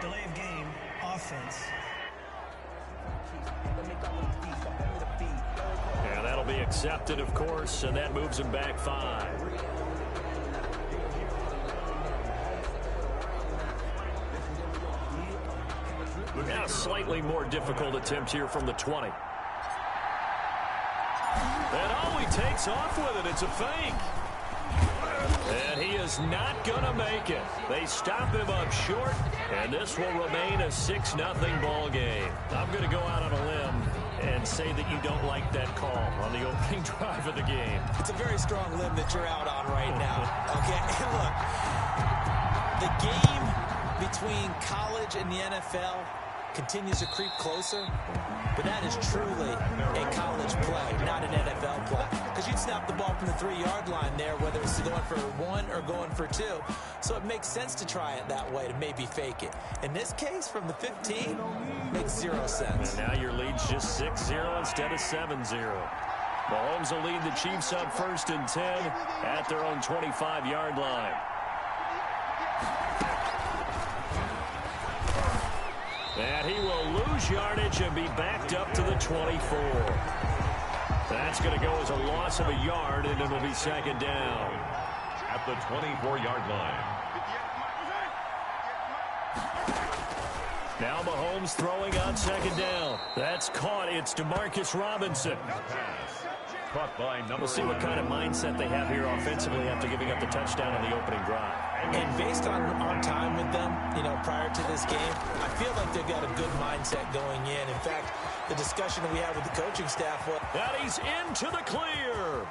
Delay of game, offense. Yeah, that'll be accepted, of course, and that moves him back 5. Now slightly more difficult attempt here from the 20. And oh, he takes off with it. It's a fake. And he is not going to make it. They stop him up short, and this will remain a 6-0 ball game. I'm going to go out on a limb and say that you don't like that call on the opening drive of the game. It's a very strong limb that you're out on right now. Okay, look, the game between college and the NFL continues to creep closer, but that is truly a college play, not an NFL play. Because you'd snap the ball from the 3-yard line there, whether it's going for 1 or going for 2. So it makes sense to try it that way, to maybe fake it. In this case, from the 15, makes 0 sense. And now your lead's just 6-0 instead of 7-0. Mahomes will lead the Chiefs up 1st and 10 at their own 25-yard line. And he will lose yardage and be backed up to the 24. That's going to go as a loss of a yard, and it'll be 2nd down. At the 24-yard line. Now Mahomes throwing on 2nd down. That's caught. It's Demarcus Robinson. Pass. Caught by number We'll see what kind of mindset they have here offensively after giving up the touchdown on the opening drive. And based on our time with them, prior to this game, I feel like they've got a good mindset going in. In fact, the discussion that we had with the coaching staff was that he's into the clear.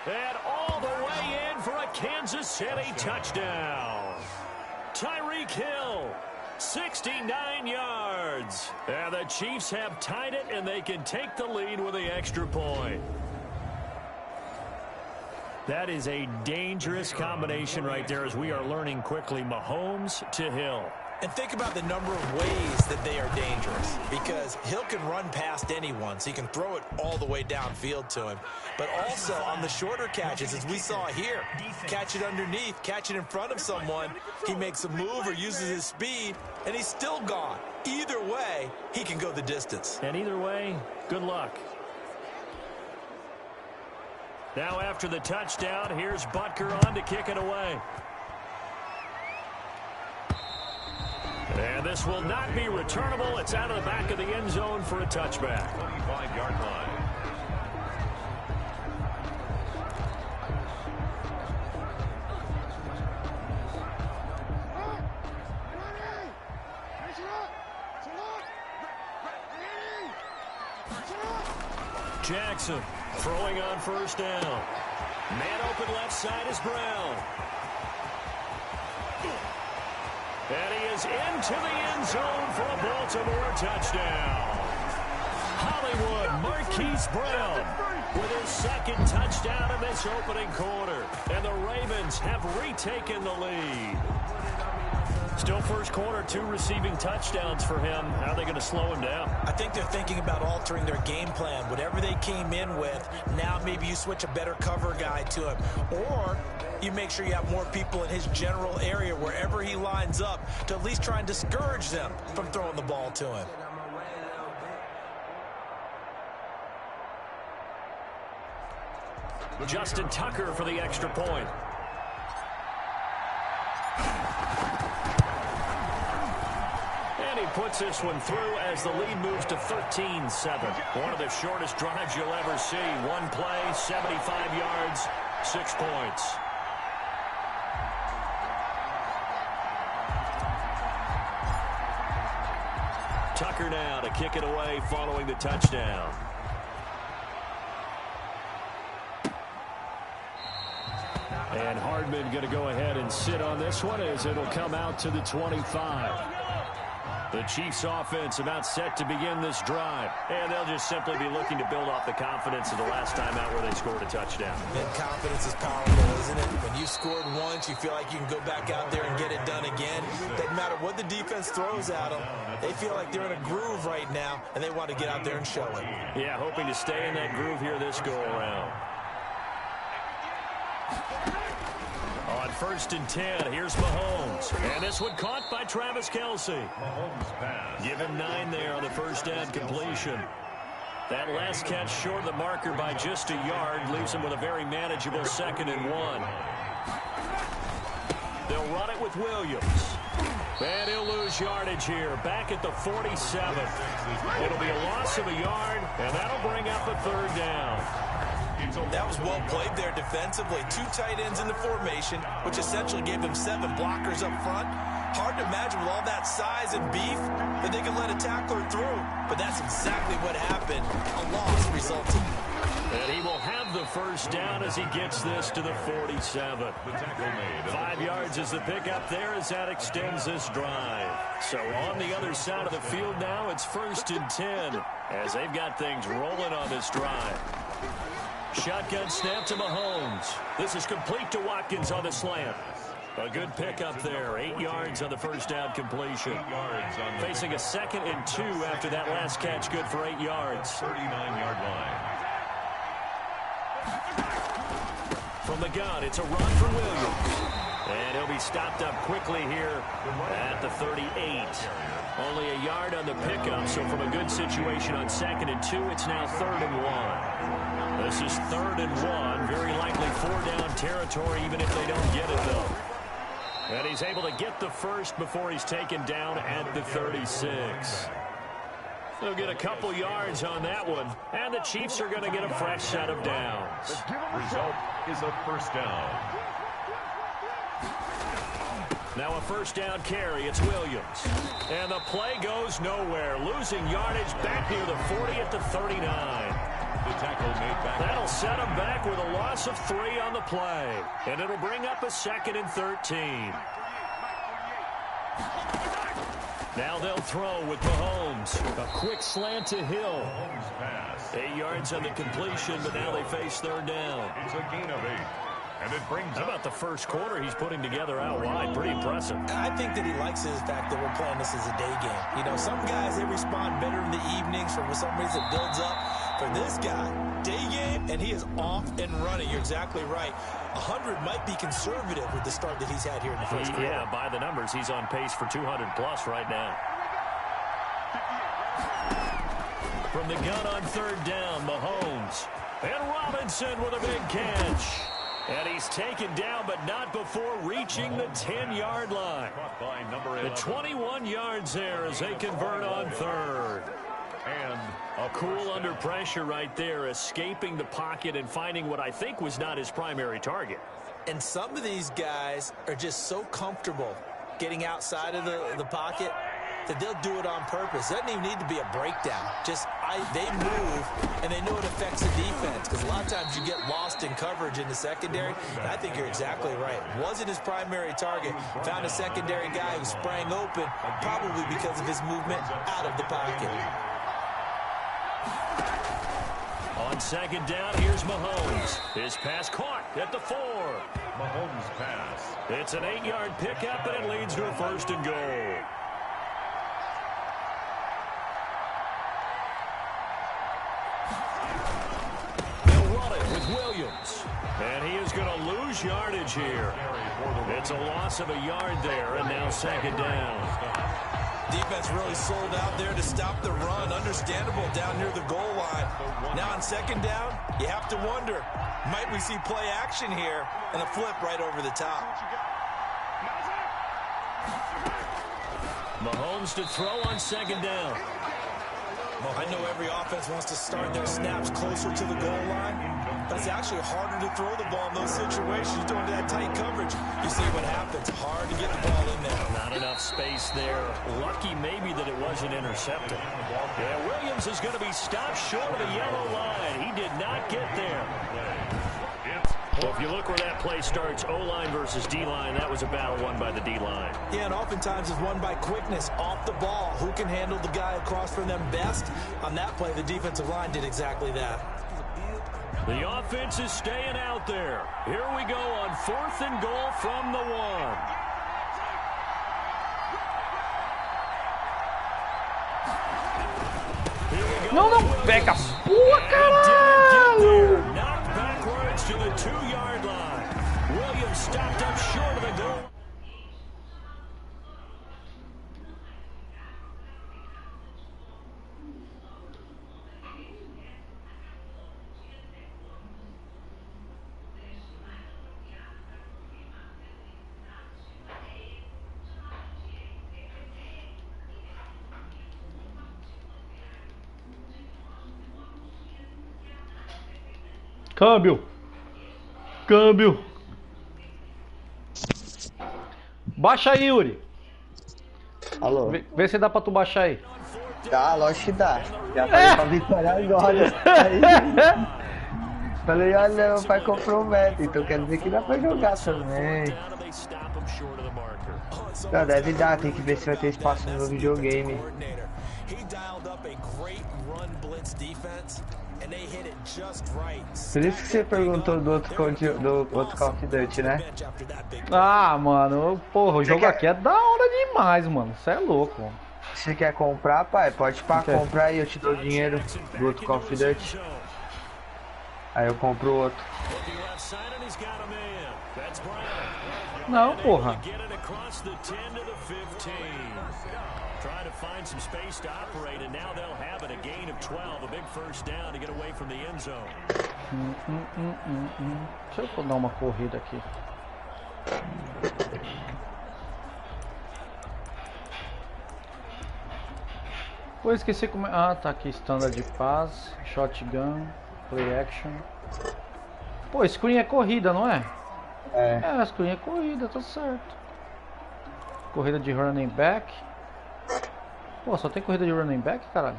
And all the way in for a Kansas City touchdown. Tyreek Hill, 69 yards. And the Chiefs have tied it, and they can take the lead with the extra point. That is a dangerous combination right there, as we are learning quickly. Mahomes to Hill. And think about the number of ways that they are dangerous, because Hill can run past anyone, so you can throw it all the way downfield to him. But also on the shorter catches, as we saw here, catch it underneath, catch it in front of someone, he makes a move or uses his speed, and he's still gone. Either way, he can go the distance. And either way, good luck. Now after the touchdown, here's Butker on to kick it away. And this will not be returnable. It's out of the back of the end zone for a touchback. 25-yard line. Jackson throwing on 1st down. Man open left side is Brown. And he is into the end zone for a Baltimore touchdown. Hollywood Marquise Brown with his 2nd touchdown in this opening quarter. And the Ravens have retaken the lead. Still first quarter, 2 receiving touchdowns for him. How are they going to slow him down? I think they're thinking about altering their game plan. Whatever they came in with, now maybe you switch a better cover guy to him. Or you make sure you have more people in his general area wherever he lines up to at least try and discourage them from throwing the ball to him. Justin Tucker for the extra point. And he puts this one through as the lead moves to 13-7. One of the shortest drives you'll ever see. One play, 75 yards, 6 points. Tucker now to kick it away following the touchdown. And Hardman going to go ahead and sit on this one as it'll come out to the 25. The Chiefs offense about set to begin this drive. And they'll just simply be looking to build off the confidence of the last time out where they scored a touchdown. And confidence is powerful, isn't it? When you've scored once, you feel like you can go back out there and get it done again. Doesn't matter what the defense throws at them. They feel like they're in a groove right now, and they want to get out there and show it. Yeah, hoping to stay in that groove here this go-around. 1st and 10. Here's Mahomes. And this one caught by Travis Kelce. Mahomes pass. Give him 9 there on the first down completion. That last catch short of the marker by just a yard leaves him with a very manageable 2nd and 1. They'll run it with Williams. And he'll lose yardage here. Back at the 47. It'll be a loss of a yard, and that'll bring up a 3rd down. That was well played there defensively. 2 tight ends in the formation, which essentially gave them 7 blockers up front. Hard to imagine with all that size and beef that they can let a tackler through. But that's exactly what happened. A loss resulted. And he will have the 1st down as he gets this to the 47. 5 yards is the pickup there as that extends this drive. So on the other side of the field now, it's 1st and 10 as they've got things rolling on this drive. Shotgun snap to Mahomes. This is complete to Watkins on the slant. A good pickup there. 8 yards on the 1st down completion. Facing a 2nd and 2 after that last catch. Good for 8 yards. 39-yard line. From the gun, it's a run for Williams. And he'll be stopped up quickly here at the 38. Only a yard on the pickup, so from a good situation on 2nd and 2, it's now 3rd and 1. This is 3rd and 1. Very likely 4-down territory, even if they don't get it, though. And he's able to get the 1st before he's taken down at the 36. They'll get a couple yards on that one, and the Chiefs are going to get a fresh set of downs. Result is a 1st down. Now a 1st down carry. It's Williams. And the play goes nowhere. Losing yardage back near the 40 at the 39. The tackle made back. That'll set him back with a loss of 3 on the play. And it'll bring up a 2nd and 13. Now they'll throw with Mahomes. A quick slant to Hill. 8 yards on the completion, but now they face 3rd down. It's a gain of 8. And it brings How about the first quarter he's putting together out wide? Pretty impressive. I think that he likes the fact that we're playing this as a day game. You know, some guys, they respond better in the evenings. For some reason, it builds up. For this guy, day game, and he is off and running. You're exactly right. 100 might be conservative with the start that he's had here in the first quarter. Yeah, by the numbers, he's on pace for 200-plus right now. From the gun on 3rd down, Mahomes. And Robinson with a big catch. And he's taken down, but not before reaching the 10-yard line. The 21 yards there as they convert on 3rd. And a cool under pressure right there, escaping the pocket and finding what I think was not his primary target. And some of these guys are just so comfortable getting outside of the pocket that they'll do it on purpose. It doesn't even need to be a breakdown. Just they move, and they know it affects the defense. Because a lot of times you get lost in coverage in the secondary. And I think you're exactly right. Wasn't his primary target. Found a secondary guy who sprang open, probably because of his movement out of the pocket. On 2nd down, here's Mahomes. His pass caught at the 4. Mahomes pass. It's an 8-yard pickup, and it leads to a 1st and goal. They'll run it with Williams. And he is going to lose yardage here. It's a loss of a yard there, and now 2nd down. Defense really sold out there to stop the run. Understandable down near the goal line. Now on 2nd down, you have to wonder, might we see play action here and a flip right over the top? Mahomes to throw on 2nd down. I know every offense wants to start their snaps closer to the goal line, but it's actually harder to throw the ball in those situations. You're doing that tight coverage. You see what happens. Hard to get the ball in there. Not enough space there. Lucky maybe that it wasn't intercepted. Yeah, Williams is going to be stopped short of the yellow line. He did not get there. Well, if you look where that play starts, O-line versus D-line, that was a battle won by the D-line. Yeah, and oftentimes it's won by quickness off the ball. Who can handle the guy across from them best? On that play, the defensive line did exactly that. The offense is staying out there. Here we go on 4th and goal from the 1. Não pega a porra, caralho! Knocked backwards to the 2-yard line. Williams stopped up short of the goal. Câmbio. Câmbio. Baixa aí, Yuri. Alô? Vê se dá pra tu baixar aí. Dá, lógico que dá. Já falei pra vitória agora. Falei, olha, o pai comprou o meta, então quer dizer que dá pra jogar também. Não, deve dar, tem que ver se vai ter espaço no videogame. Por isso que você perguntou do outro Call of Duty, né? Ah, mano, porra, o jogo aqui é da hora demais, mano. Você é louco. Você quer comprar, pai? Pode comprar aí, eu te dou dinheiro do outro Call of Duty. Aí eu compro o outro. Não, porra. Trying to find some space to operate, and now they'll have it. A gain of 12, a big first down to get away from the end zone. Deixa eu dar uma corrida aqui. Pô, esqueci como é. Ah, tá aqui, standard de paz, shotgun, play action. Pô, screen é corrida, não é? É, screen é corrida, tá certo. Corrida de running back. Pô, só tem corrida de running back, caralho?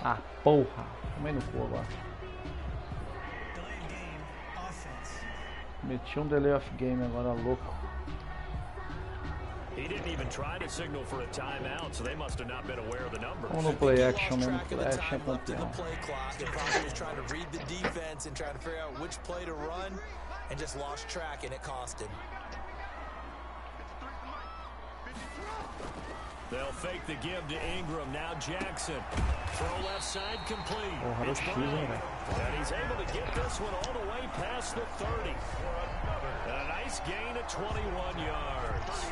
Ah, porra. Tomei no cu agora. Meti um delay of game agora, louco. Vamos no play action mesmo. Play action é campeão. They'll fake the give to Ingram. Now Jackson. Throw left side complete. Porra, It's and he's able to get this one all the way past the 30. And a nice gain of 21 yards.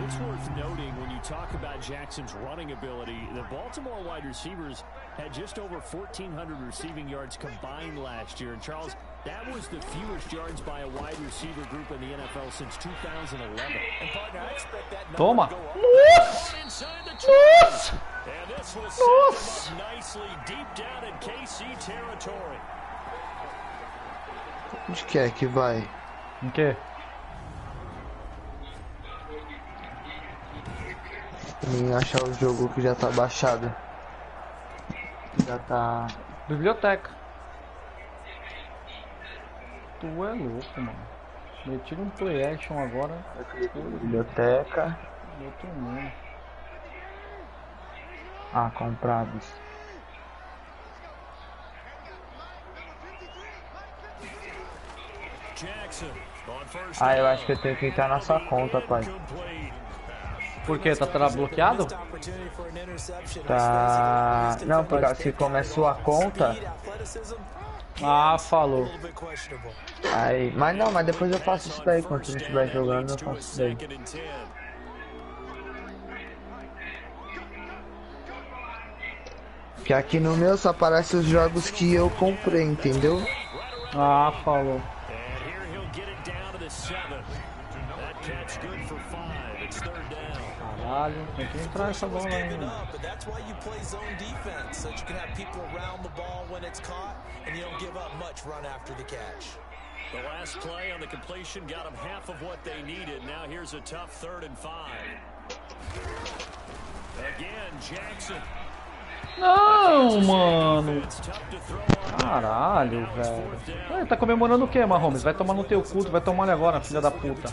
It's worth noting when you talk about Jackson's running ability, the Baltimore wide receivers had just over 1,400 receiving yards combined last year. And Charles, that was the fewest yards by a wide receiver group in the NFL since 2011. And partner, I expect that number to go up. Nossa! And this will set them up nicely deep down in KC territory. Onde que é que vai? Em quê? Em achar o jogo que já tá baixado. Já tá... Biblioteca. Tu é louco, mano. Meti um play action agora. Biblioteca. Outro mundo. Ah, comprados. Ah, eu acho que eu tenho que entrar na sua conta, pai. Por quê? Tá bloqueado? Tá... Não, porque se começa a sua conta... Ah, falou. Aí... Mas não, mas depois eu faço isso daí. Quando você estiver jogando, eu faço isso daí. Porque aqui no meu só aparecem os jogos que eu comprei, entendeu? Ah, falou. Caralho, tem que entrar essa bola ainda. The last play on the completion got them half of what they needed. Now here's a tough 3rd and 5. Again, Jackson. Não, mano. Caralho, velho. Tá comemorando o que, Mahomes? Vai tomar no teu culto, vai tomar ele agora, filha da puta.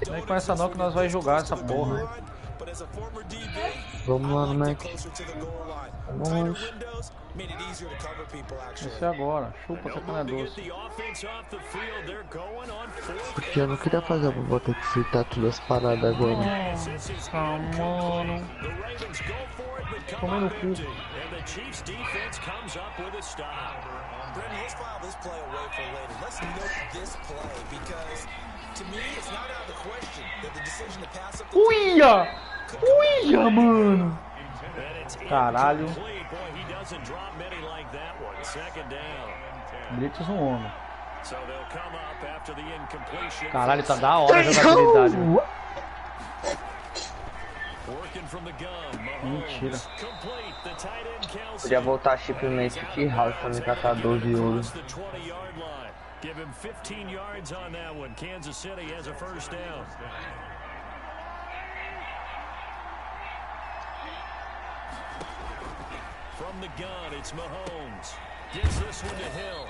Nem com essa não que nós vai jogar essa porra. Vamos lá, Mac. Vamos. Esse é agora. Chupa, essa cana é doce. Porque eu não queria fazer, eu vou ter que citar todas as paradas agora. Nossa, mano. Tomei no cu. Uia! Uia, mano! Caralho. Blitz no homem. Caralho, tá da hora a jogabilidade. Mentira. Podia voltar chip no meio que house pra me catar 12 ouro. Give him 15 yards on that one. Kansas City has a first down. From the gun, it's Mahomes. Gives this one to Hill.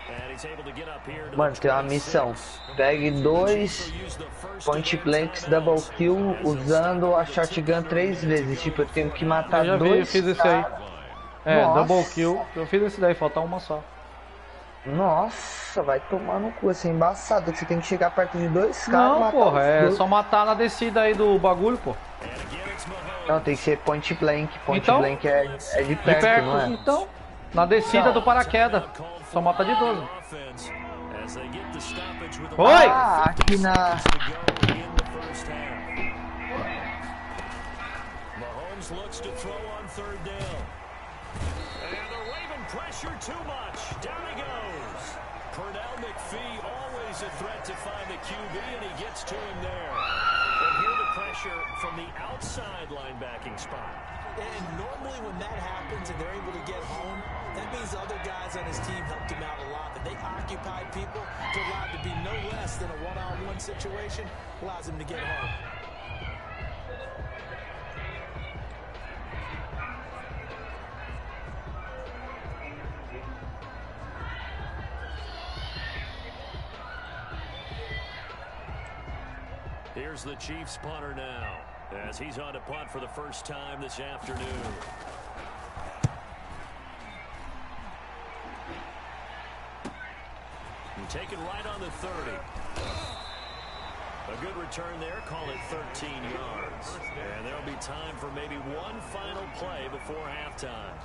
And he's able to get up here to Mano, tem uma missão. Pegue 2 point blanks double kill usando a shotgun 3 vezes. Tipo, eu tenho que matar eu já vi, 2. eu fiz esse aí. É, Nossa. double kill. Eu fiz esse daí, falta uma só. Nossa, vai tomar no cu, assim, embaçado. Que você tem que chegar perto de 2 caras. Não, porra, é só matar na descida aí do bagulho, pô. Não, tem que ser point blank. Point então, blank é de perto, não é? Então, na descida do paraquedas. Só mata de 12. Oi! Ah, aqui na... Mahomes looks to throw on third down. And the Raven pressure too much. Down he goes. Pernell McPhee always a threat to find the QB, and he gets to him there. And here the pressure from the outside linebacking spot. And normally when that happens and they're able to get home, that means other guys on his team helped him out a lot. That they occupied people to allow it to be no less than a one-on-one situation, allows him to get home. Here's the Chiefs punter now, as he's on to punt for the first time this afternoon. And taken right on the 30. A good return there, call it 13 yards. And there'll be time for maybe one final play before halftime.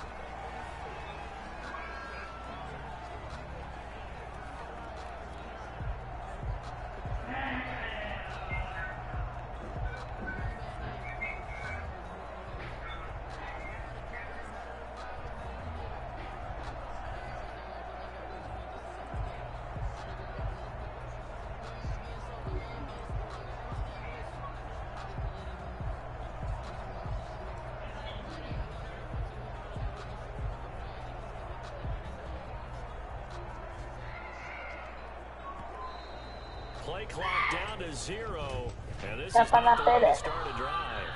Play clock down to 0, and this is not the way to start a drive.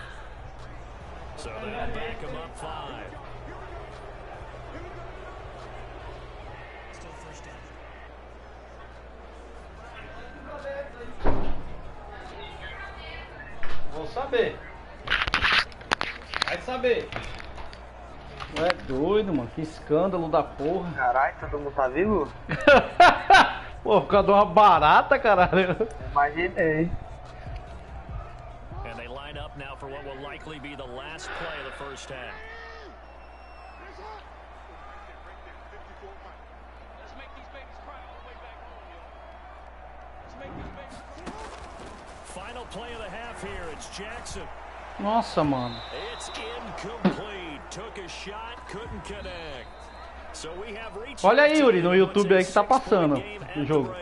So they'll back him up 5. Still first down. Vou saber. Vai saber. Ué, doido, mano. Que escândalo da porra. Caralho, todo mundo tá vivo? Pô, por causa de uma barata, caralho. Imaginei. And they line up now for what will likely be the last play of the first half. Final play of the half here. It's Jackson. Nossa, mano. It's incomplete. Took a shot, couldn't connect. So we have reached. Olha aí, Yuri, no YouTube aí que tá passando o jogo.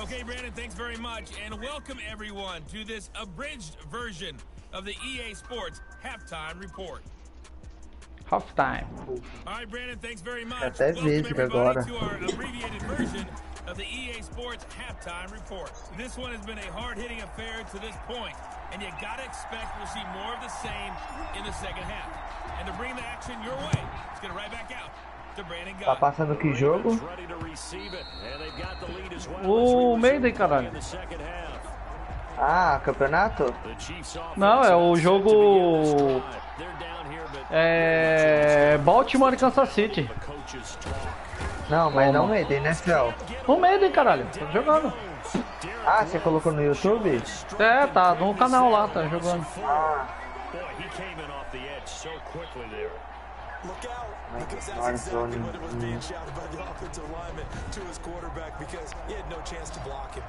Okay, Brandon, thanks very much, and welcome everyone to this abridged version of the EA Sports Halftime Report. Halftime. All right, Brandon, thanks very much. Até Welcome vídeo everybody agora. to our abbreviated version of the EA Sports Halftime Report. This one has been a hard-hitting affair to this point, and you gotta expect we'll see more of the same in the second half. And to bring the action your way, let's get it right back out to Brandon Tá Gunn. passando que jogo? Ready to receive it, and they've got the lead as well. O Mayday, caralho. In the second half. Ah, campeonato? Não, é o jogo... Baltimore e Kansas City. Não, mas não Maiden, né, Fel? No Maiden, caralho. Tô jogando. Ah, você colocou no YouTube? É, tá no canal lá, tá jogando. Ah. Look out, because that's exactly what was being shouted by the offensive lineman to his quarterback because he had no chance to block him.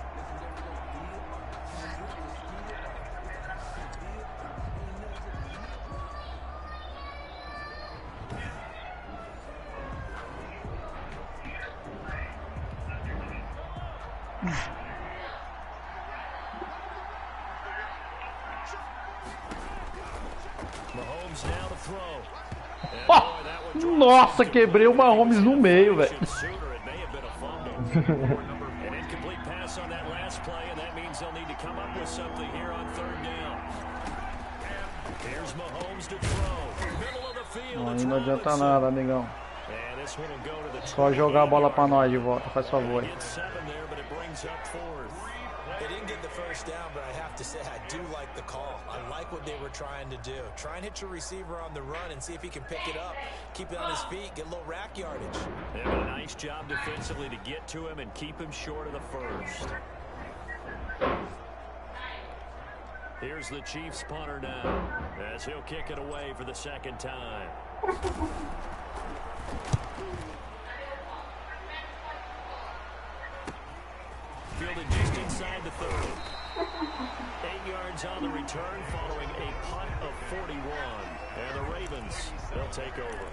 Oh, nossa, quebrei o Mahomes no meio, velho. Aí não adianta nada, amigão. Só jogar a bola pra nós de volta, faz favor. They didn't get the first down, but I have to say I do like the call. I like what they were trying to do. Try and hit your receiver on the run and see if he can pick it up. Keep it on his feet, get a little rack yardage. They have a nice job defensively to get to him and keep him short of the first. Here's the Chiefs punter now, as he'll kick it away for the second time. Fielded just inside the 30. 8 yards on the return following a punt of 41. And the Ravens, they'll take over.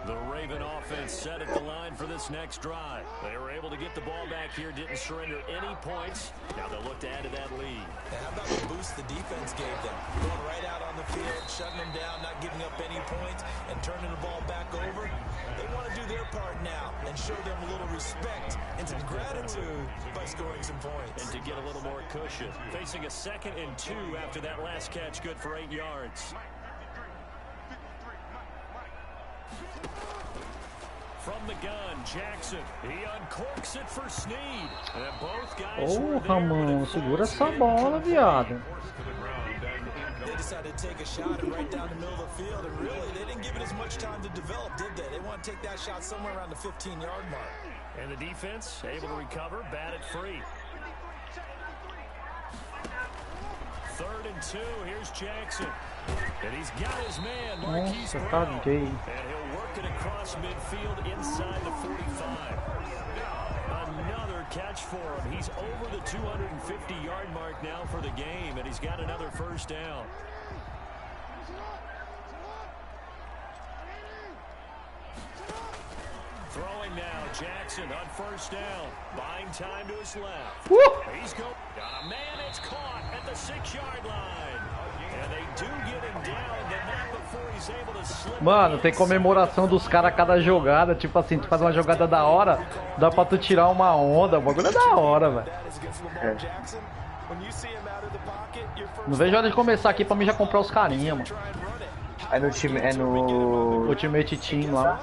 The Raven offense set at the line for this next drive. They were able to get the ball back here, didn't surrender any points. Now they'll look to add to that lead. Now how about the boost the defense gave them? Going right out on the field, shutting them down, not giving up any points, and turning the ball back over. They want to do their part now and show them a little respect and some gratitude by scoring some points. And to get a little more cushion. Facing a 2nd and 2 after that last catch, good for 8 yards. From the gun, Jackson. He uncorks it for Snead. And both guys Porra, mano, segura essa bola, viado. They decided to take a shot and right down the middle of the field, and really, they didn't give it as much time to develop, did they? They want to take that shot somewhere around the 15-yard mark. And the defense able to recover, batted free. 3rd and 2, here's Jackson. And he's got his man, Marquise Brown. And he'll work it across midfield inside the 45. Another catch for him. He's over the 250-yard mark now for the game, and he's got another first down. Throwing now, Jackson on first down. Buying time to his left. Woo! He's got a man that's caught at the 6-yard line. And they do get him down, but not before he's able to slip. Mano, tem comemoração dos caras a cada jogada. Tipo assim, tu faz uma jogada da hora, dá pra tu tirar uma onda. O bagulho é da hora, velho. Não vejo a hora de começar aqui pra mim já comprar os carinha, mano. É no Ultimate Team lá.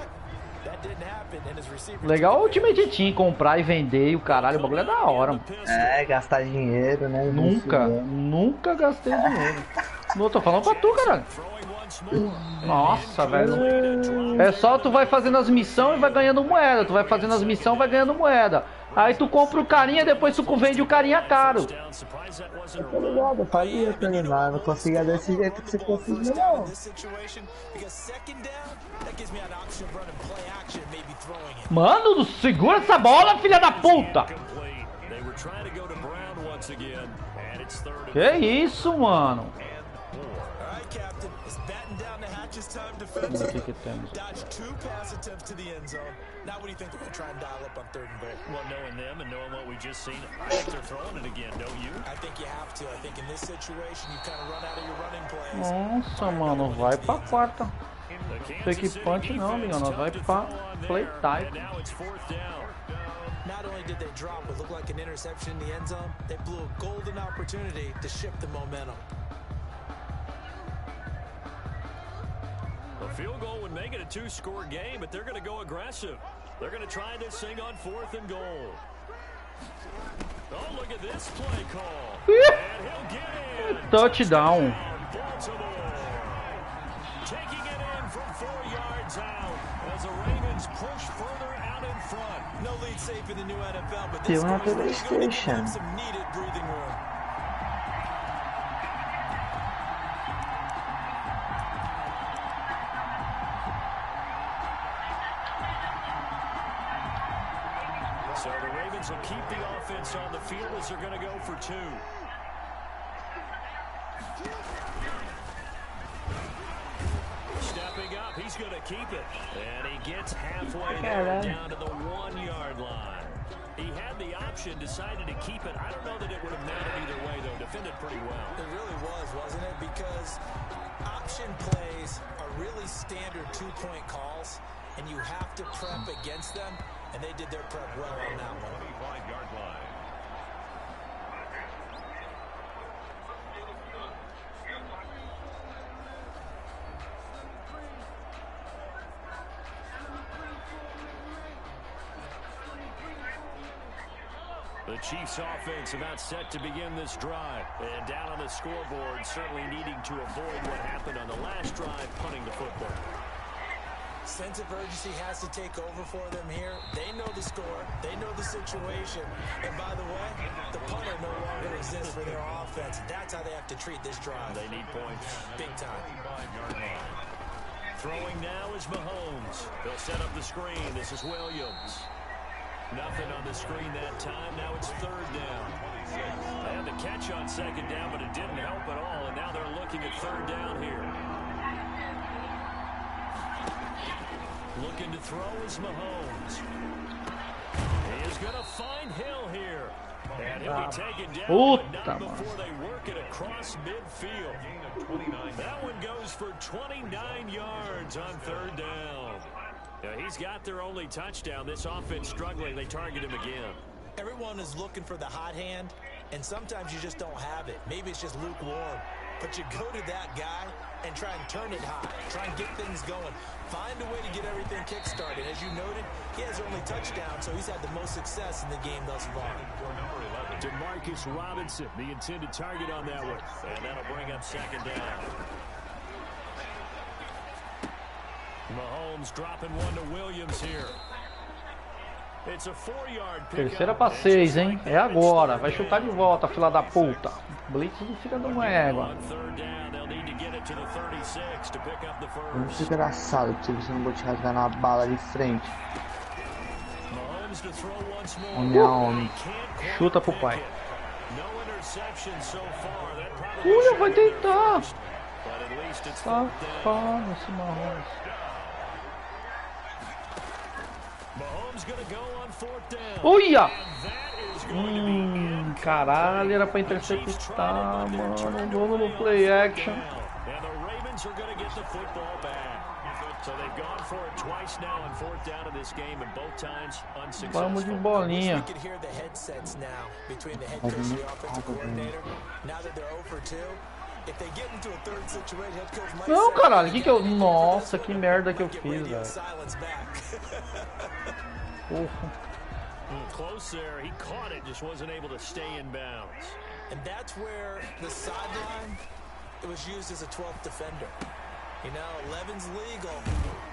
Legal o Ultimate Team comprar e vender e o caralho, o bagulho é da hora, mano. É, gastar dinheiro, né? Nunca gastei dinheiro. Não, tô falando pra tu, caralho. Nossa, velho. É só tu vai fazendo as missões e vai ganhando moeda. Tu vai fazendo as missões e vai ganhando moeda. Aí tu compra o carinha, depois tu vende o carinha caro. Eu tô ligado, eu fazia também, mas não conseguia desse jeito que você conseguiu, não. Mano, segura essa bola, filha da puta! Que isso, mano? O que temos? Now, what do you think they're going to try and dial up on 3rd and goal? Well, knowing them and knowing what we just seen, I think they're throwing it again, don't you? I think you have to. I think in this situation, you kind of run out of your running plays. Nossa, mano, vai pra quarta. Fake punch não, amigão, nós vai pra play type. Not only did they drop what looked like an interception in the end zone, they blew a golden opportunity to shift the momentum. A field goal would make it a 2-score game, but they're going to go aggressive. They're going to try this thing on 4th and goal. Oh, look at this play call. And he'll get in. Touchdown. Baltimore. Taking it in from 4 yards out as the Ravens push further out in front. No lead safe in the new NFL, but Tem this uma score is really going to give PlayStation. them some needed breathing room. So the Ravens will keep the offense on the field as they're going to go for 2. Stepping up, he's going to keep it. And he gets halfway there down to the 1-yard line. He had the option, decided to keep it. I don't know that it would have mattered either way, though. Defended pretty well. It really was, wasn't it? Because option plays are really standard 2-point calls, and you have to prep against them, and they did their prep well on that one. 25-yard line. The Chiefs offense about set to begin this drive. And down on the scoreboard, certainly needing to avoid what happened on the last drive, punting the football. Sense of urgency has to take over for them here. They know the score. They know the situation. And by the way, the punter no longer exists for their offense. That's how they have to treat this drive. They need points. Big time. 25-yard line. Throwing now is Mahomes. They'll set up the screen. This is Williams. Nothing on the screen that time. Now it's 3rd down. They had the catch on 2nd down, but it didn't help at all. And now they're looking at 3rd down here. Looking to throw is Mahomes. He is going to find Hill here. And he'll be taken down, but not before they work it across midfield. That one goes for 29 yards on 3rd down. He's got their only touchdown. This offense struggling. They target him again. Everyone is looking for the hot hand, and sometimes you just don't have it. Maybe it's just lukewarm. But you go to that guy and try and turn it hot. Try and get things going. Find a way to get everything kick-started. As you noted, he has only touchdown, so he's had the most success in the game thus far. Demarcus Robinson, the intended target on that one. And that'll bring up 2nd down. Mahomes dropping one to Williams here. It's a 4-yard pickup. Terceira pra 6, hein? É agora. Vai chutar de volta, filha da puta. Blitz do filho de uma égua. Muito desgraçado que você não pode rasgar na bala de frente. Homem. Chuta pro pai. Olha, vai tentar. Safado esse Mahomes. Olha! Caralho, era pra interceptar, mano. Vamos no play action. Vamos de bolinha. Não, caralho, que eu... Nossa, que merda que eu fiz, velho. Close there, he caught it, just wasn't able to stay in bounds. And that's where the sideline, it was used as a 12th defender. You know, 11's legal.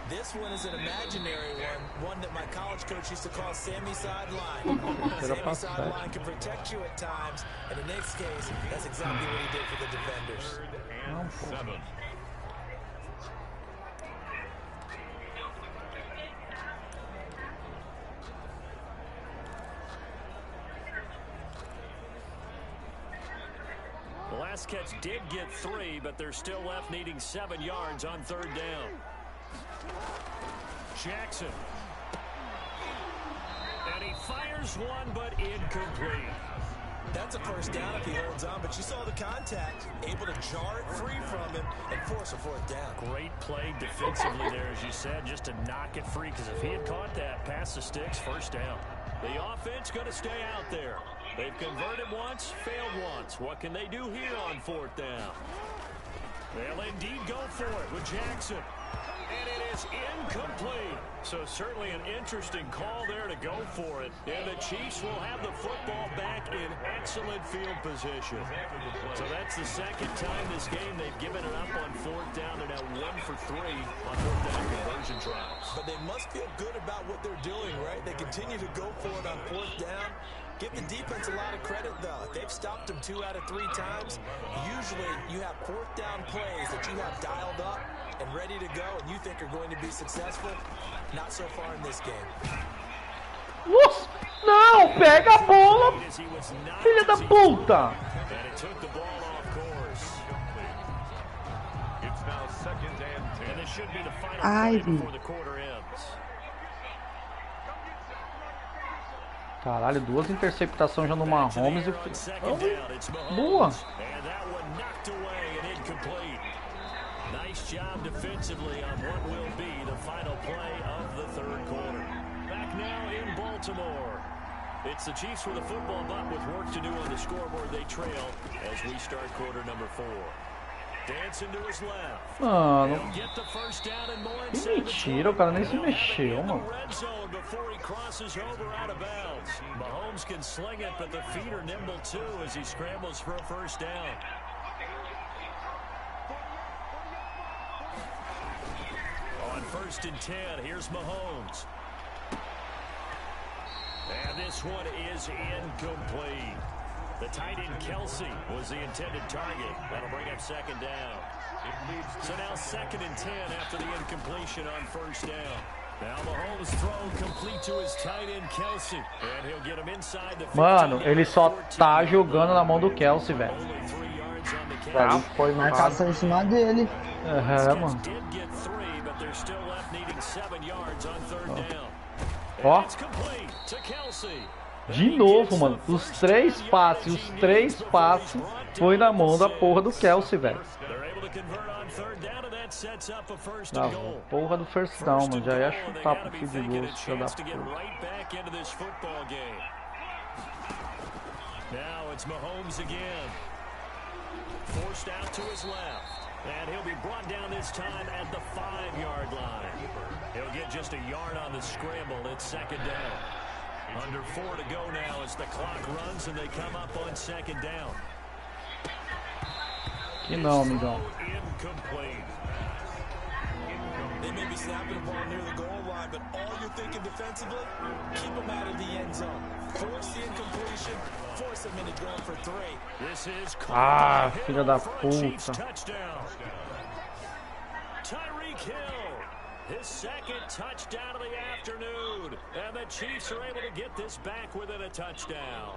This one is an imaginary one that my college coach used to call Sammy Sideline. Sammy Sideline can protect you at times, and in this case, that's exactly what he did for the defenders. 3rd and 7. The last catch did get 3, but they're still left needing 7 yards on 3rd down. Jackson. And he fires one, but incomplete. That's a 1st down if he holds on, but you saw the contact, able to jar it free from him and force a 4th down. Great play defensively there, as you said, just to knock it free, because if he had caught that, pass the sticks, 1st down. The offense going to stay out there. They've converted once, failed once. What can they do here on 4th down? They'll indeed go for it with Jackson. And it is incomplete. So certainly an interesting call there to go for it. And the Chiefs will have the football back in excellent field position. So that's the second time this game they've given it up on fourth down. They're now 1 for 3 on fourth down conversion trials. But they must feel good about what they're doing, right? They continue to go for it on fourth down. Give the defense a lot of credit, though. They've stopped them 2 out of 3 times. Usually, you have fourth down plays that you have dialed up and ready to go, and you think are going to be successful. Not so far in this game. Nossa! Não! Pega a bola! Filha da puta! And it took the ball off course. It's now 2nd and 10. And this should be the final play before the quarter ends. Caralho, 2 interceptações já no Mahomes e... Boa! Nice job defensively on what will be the final play of the third quarter. Back now in Baltimore. It's the Chiefs with the football, but with work to do on the scoreboard, they trail as we start quarter number 4. Dancing to his left. Mano, Get the first down and more que mentira, o cara nem se mexeu, mano. red zone before he crosses over out of bounds. Mahomes can sling it, but the feet are nimble too as he scrambles for a first down. On 1st and 10, here's Mahomes. And this one is incomplete. The tight end Kelsey was the intended target. That'll bring up 2nd down. So now 2nd and 10 after the incompletion on 1st down. Now Mahomes thrown complete to his tight end Kelsey. And he'll get him inside the 15. Mano, ele só tá jogando na mão do Kelsey, velho. Aí foi marcação em cima dele. Mano. Ó. De novo, mano. Os 3 passes foi na mão da porra do Kelsey, velho. Porra do first down, mano. Já ia chutar pro filho de gol, filho da puta. Now it's Mahomes again. Forced out to his left. And he'll be brought down this time at the 5-yard line. He'll get just a yard on the scramble. It's 2nd down. Under 4 to go now as the clock runs and they come up on 2nd down. Que não, amigão. Incomplete. They may be snapping the ball near the goal line, but all you're thinking defensively, keep them out of the end zone. Force the incompletion, force them into going for 3. This is filha da puta. Tyreek Hill, his 2nd touchdown of the afternoon, and the Chiefs are able to get this back within a touchdown.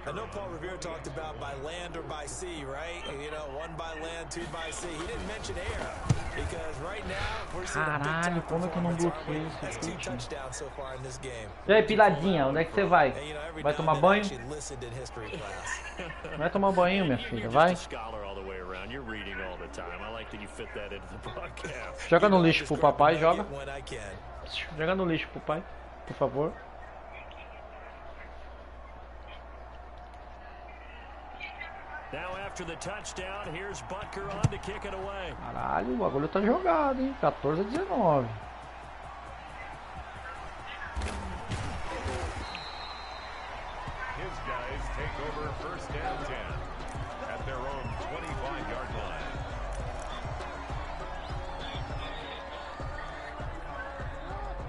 I know Paul Revere talked about by land or by sea, right? You know, 1 by land, 2 by sea. He didn't mention air because right now we're seeing Caralho, como é que eu não bloqueei that's esse 2 touchdowns so far in this game. E aí, piladinha, onde é que você vai? Vai tomar banho? Vai tomar banho, minha filha, vai. Joga no lixo pro papai, joga. Joga no lixo pro pai, por favor. Now after the touchdown, here's Butker on to kick it away. Caralho, o bagulho tá jogado, hein? 14-19. His guys take over 1st and 10 at their own 25-yard line.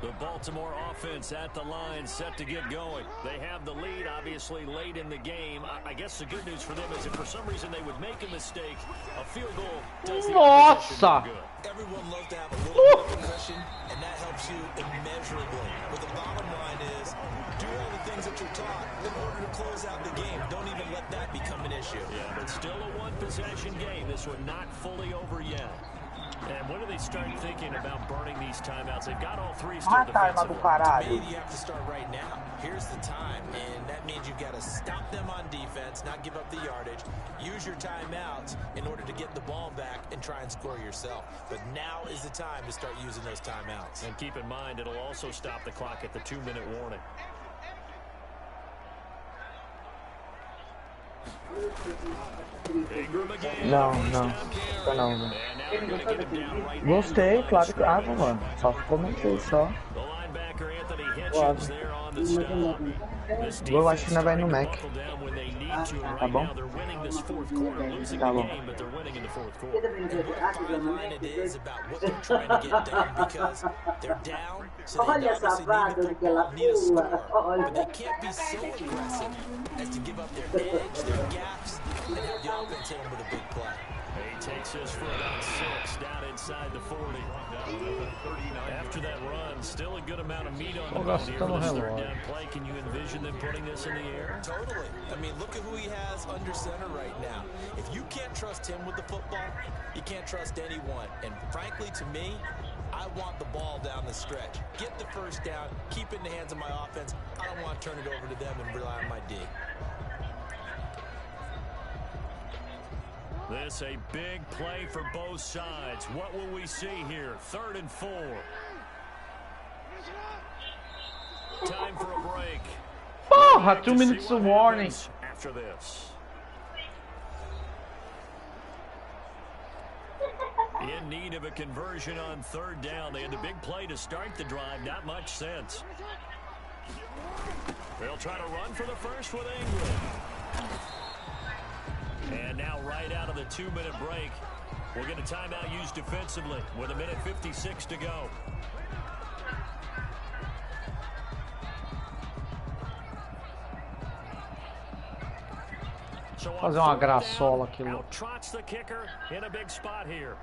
The Baltimore offense at the line, set to get going. They have the lead, obviously, late in the game. I guess the good news for them is if for some reason they would make a mistake, a field goal does the opposition good. Everyone loves to have a little bit of possession, and that helps you immeasurably. But the bottom line is, do all the things that you're taught in order to close out the game. Don't even let that become an issue. Yeah, but still a 1-possession game. This one not fully over yet. And when do they start thinking about burning these timeouts? They've got all 3 still defensively. Maybe you have to start right now. Here's the time, and that means you've got to stop them on defense, not give up the yardage. Use your timeouts in order to get the ball back and try and score yourself. But now is the time to start using those timeouts. And keep in mind, it'll also stop the clock at the 2-minute warning. Não, não. Tá não, mano. Gostei, claro que tava, mano. Só comentei, só. Eu acho que não vai no Mac. Tá bom? Tá bom. Olha essa vaga daquela pula. Olha. He takes us for about 6 down inside the 40. After that run, still a good amount of meat on the bone here for this third down play. Can you envision them putting this in the air? Totally. I mean, look at who he has under center right now. If you can't trust him with the football, you can't trust anyone. And frankly, to me, I want the ball down the stretch. Get the first down, keep it in the hands of my offense. I don't want to turn it over to them and rely on my D. This a big play for both sides. What will we see here? 3rd and 4. Time for a break. Porra, 2 minutes of warning. After this. In need of a conversion on 3rd down. They had the big play to start the drive. Not much sense. They'll try to run for the first with England. And now right out of the 2-minute break, we'll get a timeout used defensively with 1:56 to go. So fazer uma graçola aquilo. Trots the kicker in a big spot here.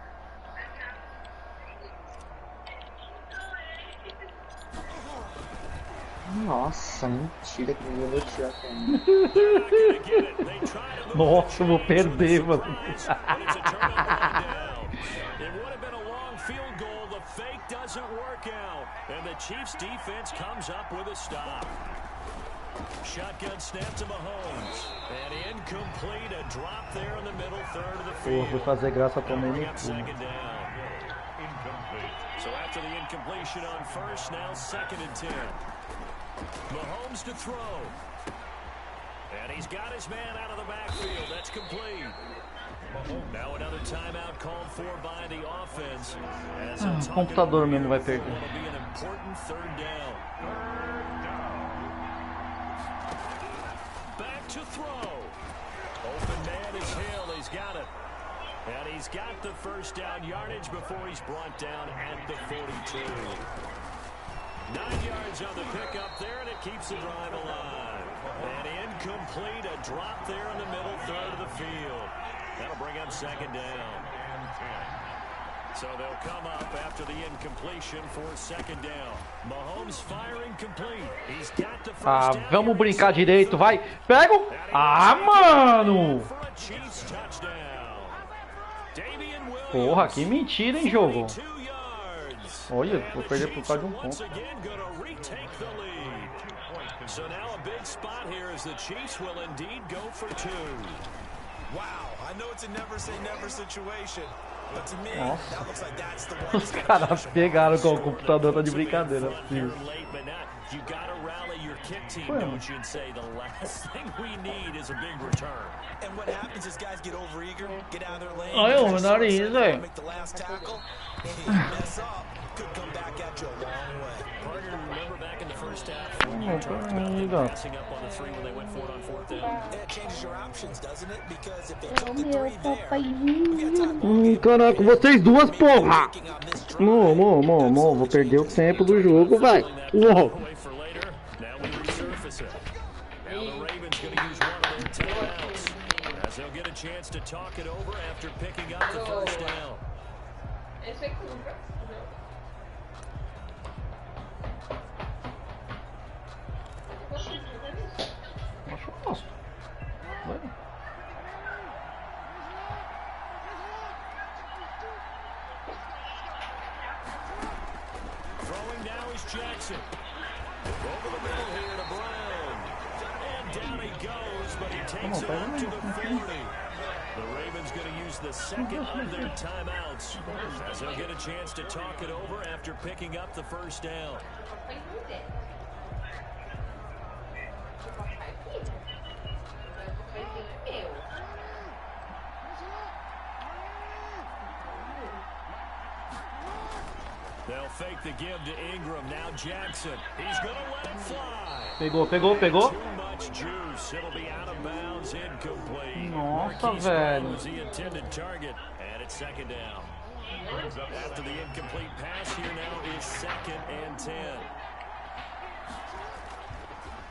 Nossa, mentira que eu vou tirar também. Nossa, eu vou perder, mano. Shotgun snap to Mahomes. And incomplete, a drop there in the middle third of the Pô, field. vou fazer graça também no fundo. So after the incompletion on first, now 2nd and 10. Mahomes to throw. And he's got his man out of the backfield. That's complete. Now another timeout called for by the offense. O computador mesmo vai perder. It'll be an important 3rd down. Back to throw. Open man is Hill. He's got it. And he's got the first down yardage before he's brought down at the 42. 9 yards on the pickup there, and it keeps the drive alive. And incomplete, a drop there in the middle third of the field. That'll bring up 2nd down. So they'll come up after the incompletion for 2nd down. Mahomes firing complete. He's got the first down. Vamos brincar direito, vai. Pego. Mano. Porra, que mentira, hein, jogo. Olha, vou perder por causa de ponto. So now a big spot here as the Chiefs will indeed go for 2. Wow, I know it's a never say never situation, but to me, Nossa. that looks like that's the one. Os caras pegaram com o computador, tá de brincadeira. You gotta rally your kick team, don't you, and say the last thing we need is a big return. And what happens is guys get overeager, get out of their lane. Ai, o nariz, velho. Make the last tackle, and mess up, could come back at you a long way. Partner, remember back in the first half when you talked about them passing up on the 3 when they went for it on 4th down? It changes your options, doesn't it? Because if they took the 3 there, Caraca, vocês duas, porra! Vou perder o tempo do jogo, vai. Now we resurface it. Now the Ravens going to use one of their timeouts as they'll get a chance to talk it over after picking up the first down. Acho gosto. Throwing now is Jackson. Over the middle here to Brown. And down he goes, but he takes it up to the 40. The Ravens going to use the 2nd of their timeouts as they'll get a chance to talk it over after picking up the first down. They'll fake the give to Ingram. Now Jackson. He's going to let it fly. Pegou. Too much juice. It'll be out of bounds, incomplete. Nossa, velho. Was the intended target, and it's second down. After the incomplete pass, here now is 2nd and 10.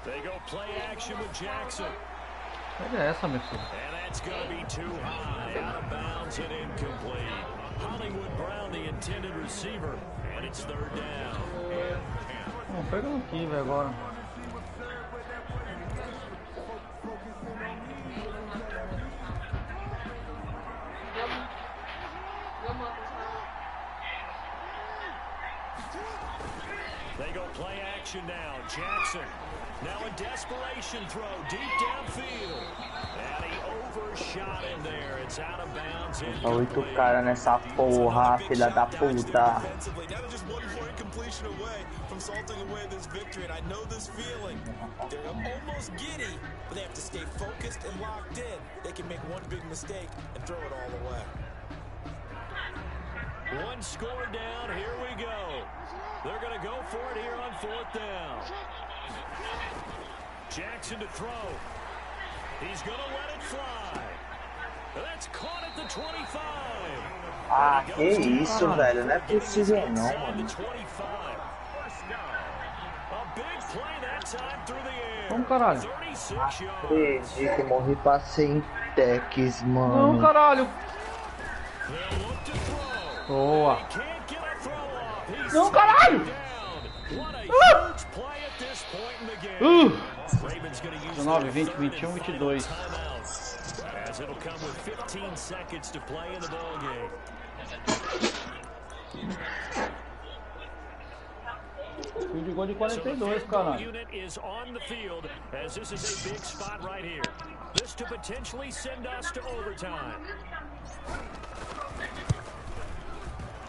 They go play action with Jackson. Pega essa, meu filho. And that's going to be too high, out of bounds and incomplete. Hollywood Brown, the intended receiver, and it's 3rd down. Bom, pega aqui, velho, agora. They go play action now. Jackson. Now a desperation throw deep downfield. And he overshot him there. It's out of bounds. 8 cara nessa porra, filha da puta. Completion away from salting away this victory, and I know this feeling. They're almost giddy, but they have to stay focused and locked in. They can make one big mistake and throw it all away. One score down, here we go. They're going to go for it here on 4th down. Jackson to throw. He's going to let it fly. That's caught at the 25. Ah, que isso, velho. Não é possível não, mano. Vamos, caralho. Acredito, morri pra sem techs, mano. Não, caralho. Boa. Não, caralho. 19, 20, 21, 22. As it'll come with 15 seconds to play in the ball game. Fim de gol de 42, caralho. Unit is on the field as this is a big spot right here. This to potentially send us to overtime.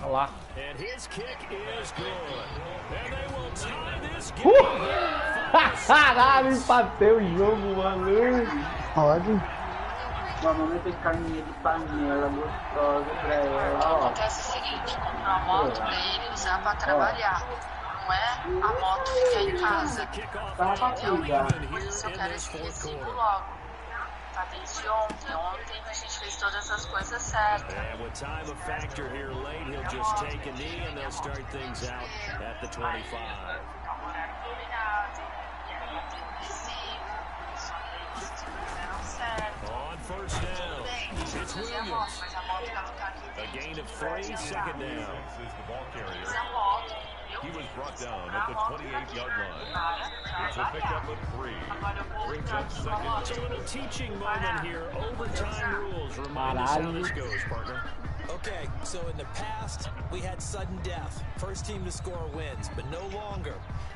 Olha lá. And his kick is good. And they will tie this game. Caralho, empatei o jogo, mano. Pode. Mamãe tem carninha de panela gostosa pra ela. Acontece o seguinte, comprar uma moto pra ele usar pra trabalhar. Não é a moto ficar em casa. Entendeu? Por isso eu quero esse recibo logo. Tá desde ontem. Ontem a gente fez todas essas coisas certas. And with time a factor here late, he'll just take a knee and they'll start things out at the 25. On 1st down, it's Williams. A gain of 3, 2nd down. Is the ball carrier. He was brought down at the 28-yard line. It's a pickup of 3. Brings up 2nd. It's a little teaching moment here. Overtime rules. Remind us how this goes, partner. Okay, so in the past, we had sudden death. First team to score wins, but no longer.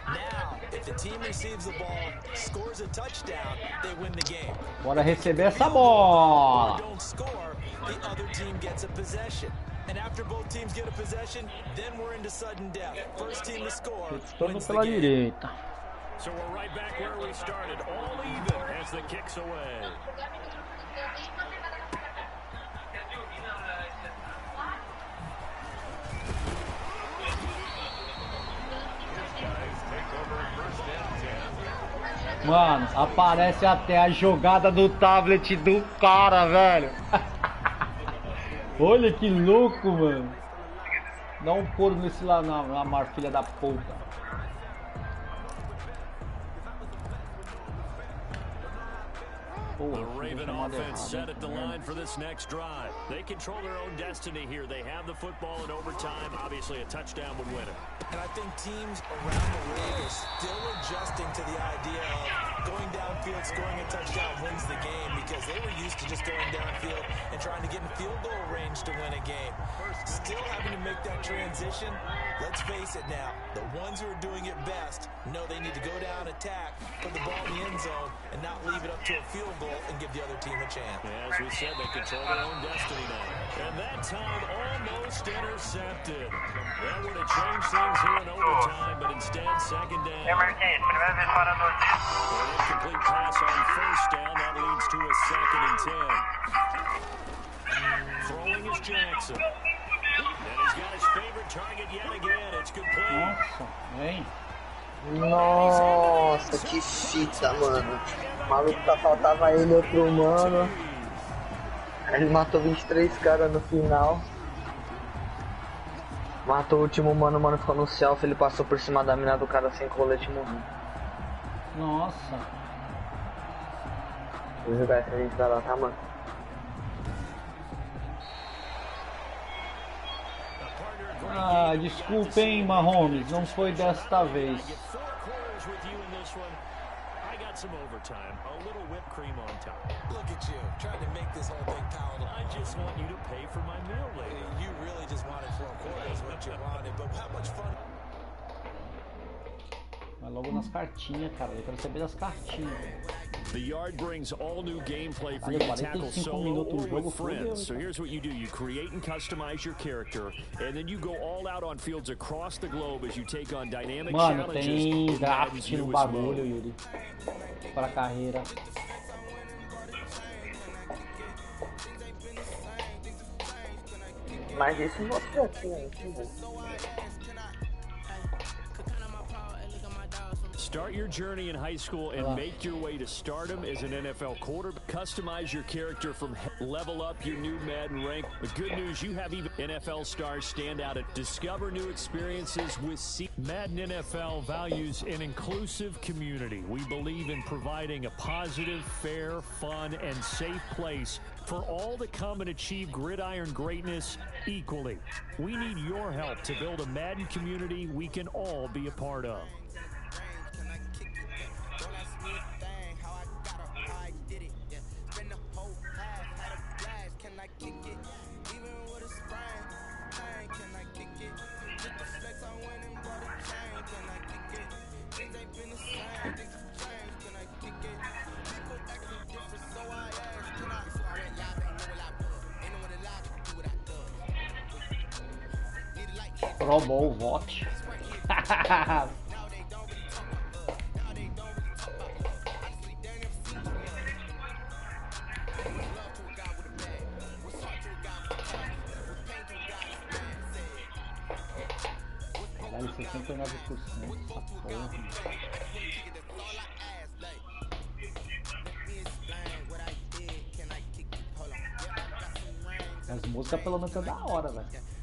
Now, if the team receives the ball, scores a touchdown, they win the game. Bora receber essa bola. If they don't score, the other team gets a possession. And after both teams get a possession, then we're into sudden death. First team to score wins the pela game. direita. So we're right back where we started, all even as the kick's away. Mano, aparece até a jogada do tablet do cara, velho. Olha que louco, mano. Dá um couro nesse lá na marfilha da puta. The Raven offense set at the line for this next drive. They control their own destiny here. They have the football in overtime. Obviously, a touchdown would win it. And I think teams around the league are still adjusting to the idea of going downfield, scoring a touchdown wins the game, because they were used to just going downfield and trying to get in field goal range to win a game. Still having to make that transition. Let's face it now, the ones who are doing it best know they need to go down, attack, put the ball in the end zone, and not leave it up to a field goal and give the other team a chance. As we said, they control their own destiny now. And that time almost intercepted. That would have changed things here in overtime, but instead, second down. An incomplete pass on 1st down. That leads to a 2nd and 10. Throwing is Jackson. And he's got his favorite Nossa, vem. Nossa, que fita, mano. O maluco só faltava ele e outro mano. Ele matou 23 caras no final. Matou o último mano, o mano ficou no selfie, ele passou por cima da mina do cara sem colete e morreu. Nossa. Vou jogar essa gente pra lá, tá, mano? Ah, desculpa, hein, Mahomes, não foi desta vez. Some overtime, a little whipped cream on top. Look at you, trying to make this whole thing palatable. I just want you to pay for my meal later. You really just wanted 4 quarters, what you wanted, but how much fun? Vai logo nas cartinhas, cara. Eu quero saber das cartinhas. The yard brings all new gameplay for you to tackle solo or with friends. So here's what you do. You create and customize your character, and then you go all out on fields across the globe as you take on dynamic challenges. Tem draft no bagulho, Yuri. Para a carreira. Mas esse você aqui, né? Start your journey in high school and make your way to stardom as an NFL quarterback. Customize your character from level up your new Madden rank. The good news, you have even NFL stars stand out and discover new experiences with Madden NFL values an inclusive community. We believe in providing a positive, fair, fun, and safe place for all to come and achieve gridiron greatness equally. We need your help to build a Madden community we can all be a part of. Pro Bowl vote. Vale 69%. Essa porra. As músicas pelo menos é da hora, velho.